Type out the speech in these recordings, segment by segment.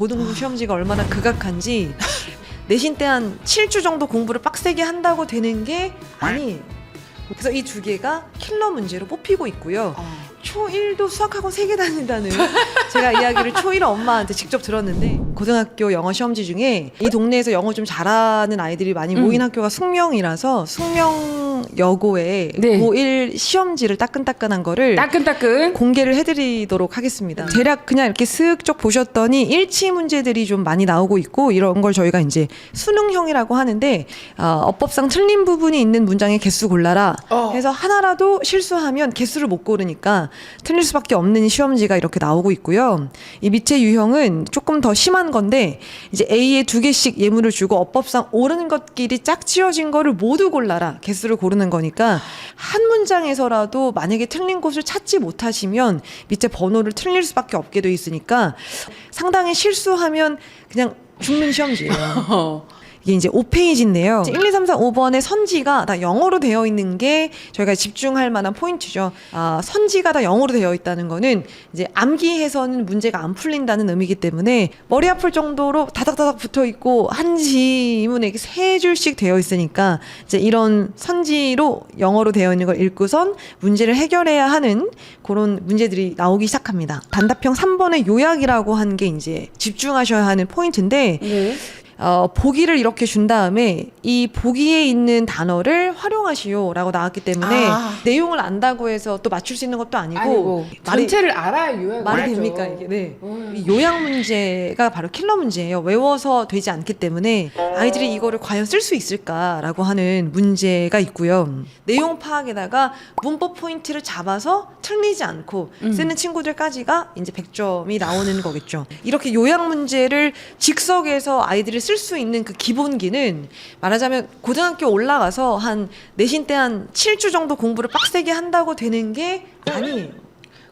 고등부 시험지가 얼마나 극악한지 내신 때 한 7주 정도 공부를 빡세게 한다고 되는 게 아니에요. 그래서 이 두 개가 킬러 문제로 뽑히고 있고요. 초1도 수학학원 3개 다닌다는 제가 이야기를 초1 엄마한테 직접 들었는데, 고등학교 영어 시험지 중에 이 동네에서 영어 좀 잘하는 아이들이 많이 모인 학교가 숙명이라서 숙명여고에 네. 고1 시험지를 따끈따끈한 거를 따끈따끈 공개를 해드리도록 하겠습니다. 대략 그냥 이렇게 슥쩍 보셨더니 일치 문제들이 좀 많이 나오고 있고, 이런 걸 저희가 이제 수능형이라고 하는데, 어법상 틀린 부분이 있는 문장의 개수 골라라 해서 하나라도 실수하면 개수를 못 고르니까 틀릴 수밖에 없는 시험지가 이렇게 나오고 있고요. 이 밑에 유형은 조금 더 심한 건데, 이제 A에 2개씩 예문을 주고 어법상 옳은 것끼리 짝지어진 거를 모두 골라라, 개수를 고르는 거니까 한 문장에서라도 만약에 틀린 곳을 찾지 못하시면 밑에 번호를 틀릴 수밖에 없게 돼 있으니까 상당히 실수하면 그냥 죽는 시험지예요. 이게 이제 5페이지인데요. 1, 2, 3, 4, 5번의 선지가 다 영어로 되어 있는 게 저희가 집중할 만한 포인트죠. 선지가 다 영어로 되어 있다는 거는 이제 암기해서는 문제가 안 풀린다는 의미이기 때문에 머리 아플 정도로 다닥다닥 붙어 있고 한 지문에 3줄씩 되어 있으니까 이제 이런 선지로 영어로 되어 있는 걸 읽고선 문제를 해결해야 하는 그런 문제들이 나오기 시작합니다. 단답형 3번의 요약이라고 한 게 이제 집중하셔야 하는 포인트인데, 네. 보기를 이렇게 준 다음에 이 보기에 있는 단어를 활용하시오라고 나왔기 때문에 내용을 안다고 해서 또 맞출 수 있는 것도 아니고 전체를 알아야 요약을 말이 하죠. 됩니까 이게? 네. 이 요약 문제가 바로 킬러 문제예요. 외워서 되지 않기 때문에 아이들이 이거를 과연 쓸 수 있을까라고 하는 문제가 있고요. 내용 파악에다가 문법 포인트를 잡아서 틀리지 않고 쓰는 친구들까지가 이제 100점이 나오는 거겠죠. 이렇게 요약 문제를 즉석에서 아이들이 쓸 수 있는 그 기본기는 말하자면 고등학교 올라가서 한 내신 때 한 7주 정도 공부를 빡세게 한다고 되는 게 아니에요.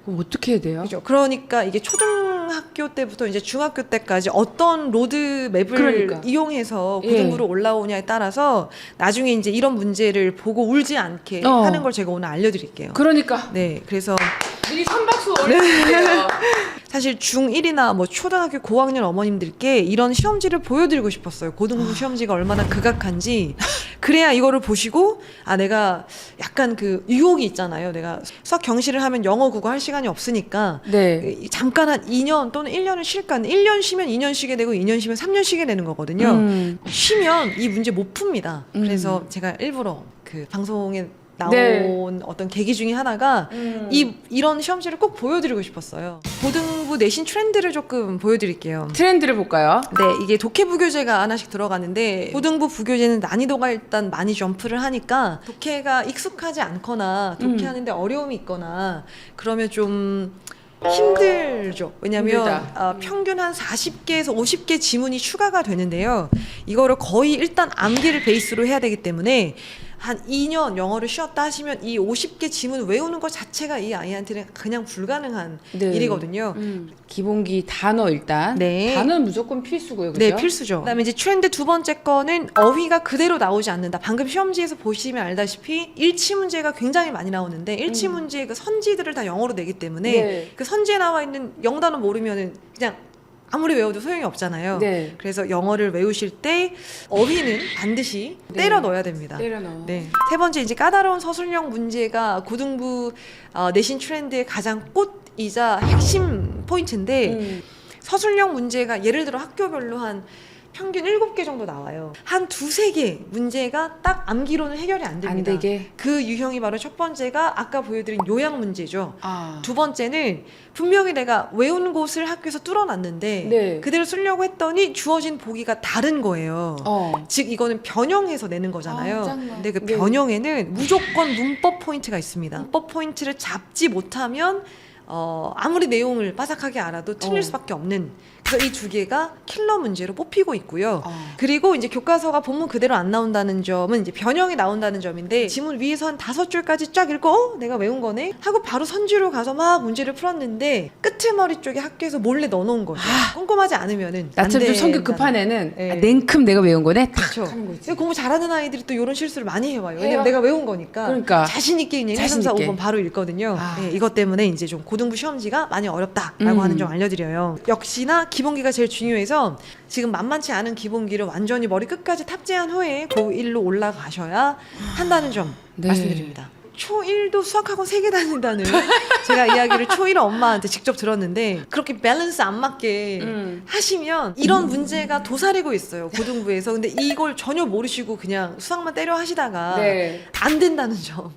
그럼 어떻게 해야 돼요? 그죠. 그러니까 이게 초등학교 때부터 이제 중학교 때까지 어떤 로드맵을 그러니까. 이용해서 고등부로 올라오냐에 따라서 나중에 이제 이런 문제를 보고 울지 않게 하는 걸 제가 오늘 알려드릴게요. 그러니까 네, 그래서 미리 선박수 올려주세요. 사실 중1이나 뭐 초등학교 고학년 어머님들께 이런 시험지를 보여드리고 싶었어요. 고등부 시험지가 얼마나 극악한지. 그래야 이거를 보시고 내가 약간 그 유혹이 있잖아요. 내가 수학 경시를 하면 영어 국어 할 시간이 없으니까 네. 잠깐 한 2년 또는 1년을 쉴까. 1년 쉬면 2년 쉬게 되고 2년 쉬면 3년 쉬게 되는 거거든요. 쉬면 이 문제 못 풉니다. 그래서 제가 일부러 그 방송에 나온 어떤 계기 중에 하나가 이런 시험지를 꼭 보여드리고 싶었어요. 고등부 내신 트렌드를 조금 보여드릴게요. 트렌드를 볼까요? 네, 이게 독해부교재가 하나씩 들어가는데, 고등부 부교재는 난이도가 일단 많이 점프를 하니까 독해가 익숙하지 않거나 독해하는데 어려움이 있거나 그러면 좀 힘들죠. 왜냐면 평균 한 40개에서 50개 지문이 추가가 되는데요. 이거를 거의 일단 암기를 베이스로 해야 되기 때문에 한 2년 영어를 쉬었다 하시면 이 50개 지문 외우는 것 자체가 이 아이한테는 그냥 불가능한 일이거든요. 기본기 단어 일단. 네. 단어는 무조건 필수고요. 그죠? 네, 필수죠. 그다음에 이제 트렌드 두 번째 거는 어휘가 그대로 나오지 않는다. 방금 시험지에서 보시면 알다시피 일치 문제가 굉장히 많이 나오는데, 일치 문제의 그 선지들을 다 영어로 내기 때문에 그 선지에 나와 있는 영단어 모르면은 그냥 아무리 외워도 소용이 없잖아요. 네. 그래서 영어를 외우실 때 어휘는 반드시 때려 넣어야 됩니다. 때려 넣어. 네. 세 번째, 이제 까다로운 서술형 문제가 고등부 내신 트렌드의 가장 꽃이자 핵심 포인트인데, 서술형 문제가 예를 들어 학교별로 한 평균 7개 정도 나와요. 한 2-3개 문제가 딱 암기로는 해결이 안 됩니다. 안 되게. 그 유형이 바로 첫 번째가 아까 보여드린 요약 문제죠. 아. 두 번째는 분명히 내가 외운 곳을 학교에서 뚫어놨는데 그대로 쓰려고 했더니 주어진 보기가 다른 거예요. 즉 이거는 변형해서 내는 거잖아요. 근데 그 변형에는 무조건 문법 포인트가 있습니다. 문법 포인트를 잡지 못하면 아무리 내용을 빠삭하게 알아도 틀릴 수밖에 없는, 그래서 이 두 개가 킬러 문제로 뽑히고 있고요. 그리고 이제 교과서가 본문 그대로 안 나온다는 점은 이제 변형이 나온다는 점인데, 지문 위에서 한 5줄까지 쫙 읽고 내가 외운 거네 하고 바로 선지로 가서 막 문제를 풀었는데 끄트머리 쪽에 학교에서 몰래 넣어놓은 거죠. 꼼꼼하지 않으면은 나처럼 좀 성격 급한 애는 네. 냉큼 내가 외운 거네. 딱 그렇죠. 하는 거지. 공부 잘하는 아이들이 또 이런 실수를 많이 해와요. 왜냐면 내가 외운 거니까. 그러니까. 자신 있게 그냥 1, 2, 3, 4, 5번 바로 읽거든요. 네, 이것 때문에 이제 좀 고등부 시험지가 많이 어렵다라고 하는 점 알려드려요. 역시나 기본기가 제일 중요해서 지금 만만치 않은 기본기를 완전히 머리 끝까지 탑재한 후에 고1로 올라가셔야 한다는 점 네. 말씀드립니다. 초1도 수학학원 3개 다닌다는 제가 이야기를 초1 엄마한테 직접 들었는데 그렇게 밸런스 안 맞게 하시면 이런 문제가 도사리고 있어요. 고등부에서. 근데 이걸 전혀 모르시고 그냥 수학만 때려 하시다가 네. 안 된다는 점.